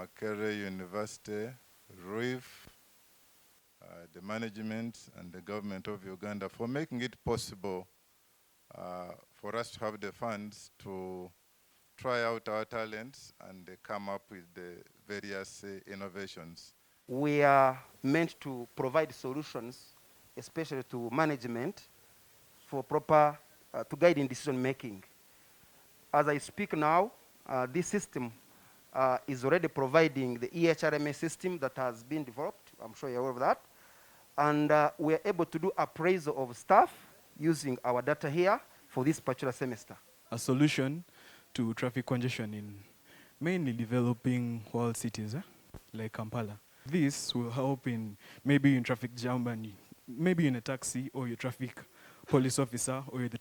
Makerere University, RIF, the management and the government of Uganda for making it possible for us to have the funds to try out our talents and come up with the various innovations. We are meant to provide solutions, especially to management, for proper, to guide in decision making. As I speak now, this system is already providing the EHRMS system that has been developed. I'm sure you're aware of that. And we are able to do appraisal of staff using our data here for this particular semester. A solution to traffic congestion in mainly developing world cities, like Kampala. This will help in maybe in traffic jam and maybe in a taxi or your traffic police officer or the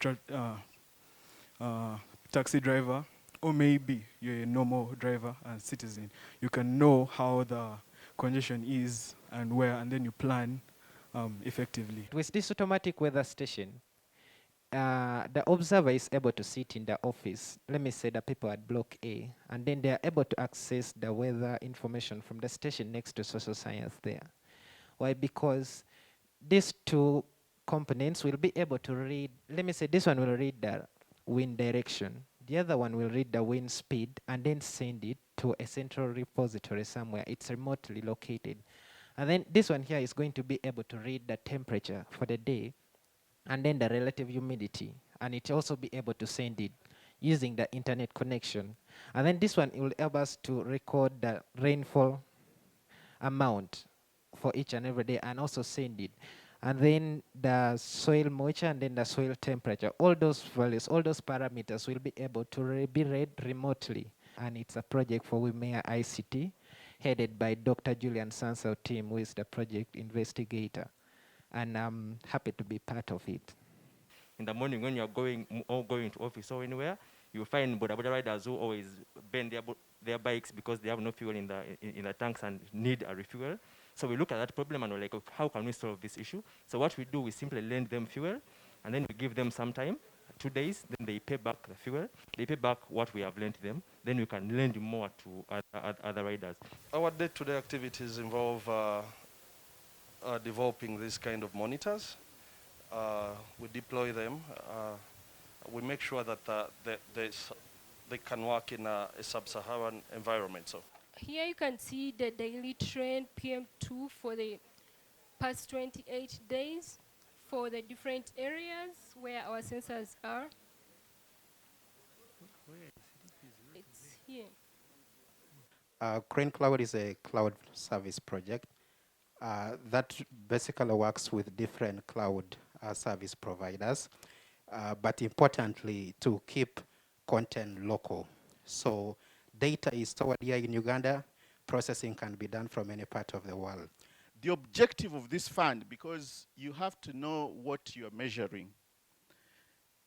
taxi driver, or maybe you're a normal driver and citizen. You can know how the congestion is and where, and then you plan effectively. With this automatic weather station, the observer is able to sit in the office, let me say the people at block A, and then they are able to access the weather information from the station next to social science there. Why? Because these two components will be able to read, let me say this one will read the wind direction, the other one will read the wind speed and then send it to a central repository somewhere. It's remotely located. And then this one here is going to be able to read the temperature for the day and then the relative humidity, and it also be able to send it using the internet connection. And then this one will help us to record the rainfall amount for each and every day and also send it. And then the soil moisture and then the soil temperature, all those values, all those parameters will be able to be read remotely. And it's a project for WIMEA ICT, headed by Dr. Julian Sansel team, who is the project investigator. And I'm happy to be part of it. In the morning when you're going to office or anywhere, you find boda riders who always burn their bikes because they have no fuel in the tanks and need a refuel. So we look at that problem and we're like, how can we solve this issue? So what we do, we simply lend them fuel, and then we give them some time, 2 days, then they pay back the fuel, they pay back what we have lent them, then we can lend more to other riders. Our day-to-day activities involve developing these kind of monitors. We deploy them. We make sure that they can work in a sub-Saharan environment. So here you can see the daily trend PM2 for the past 28 days for the different areas where our sensors are. It's here. Crane Cloud is a cloud service project that basically works with different cloud service providers, but importantly to keep content local. So data is stored here in Uganda, processing can be done from any part of the world. The objective of this fund, because you have to know what you're measuring,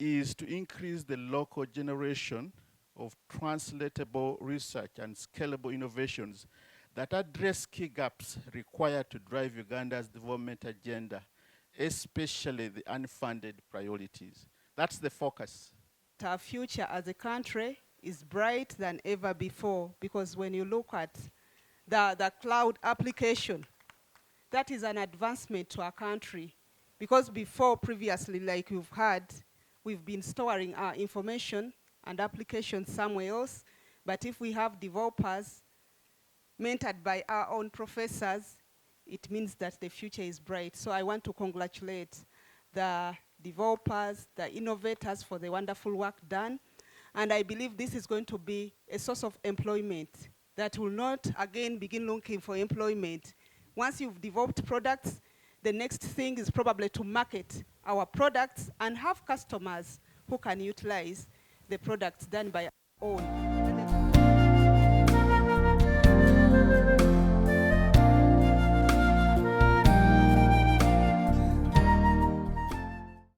is to increase the local generation of translatable research and scalable innovations that address key gaps required to drive Uganda's development agenda, especially the unfunded priorities. That's the focus. Our future as a country is bright than ever before, because when you look at the cloud application, that is an advancement to our country. Because before, previously, like you've heard, we've been storing our information and applications somewhere else. But if we have developers mentored by our own professors, it means that the future is bright. So I want to congratulate the developers, the innovators for the wonderful work done. And I believe this is going to be a source of employment that will not, again, begin looking for employment. Once you've developed products, the next thing is probably to market our products and have customers who can utilize the products done by our own.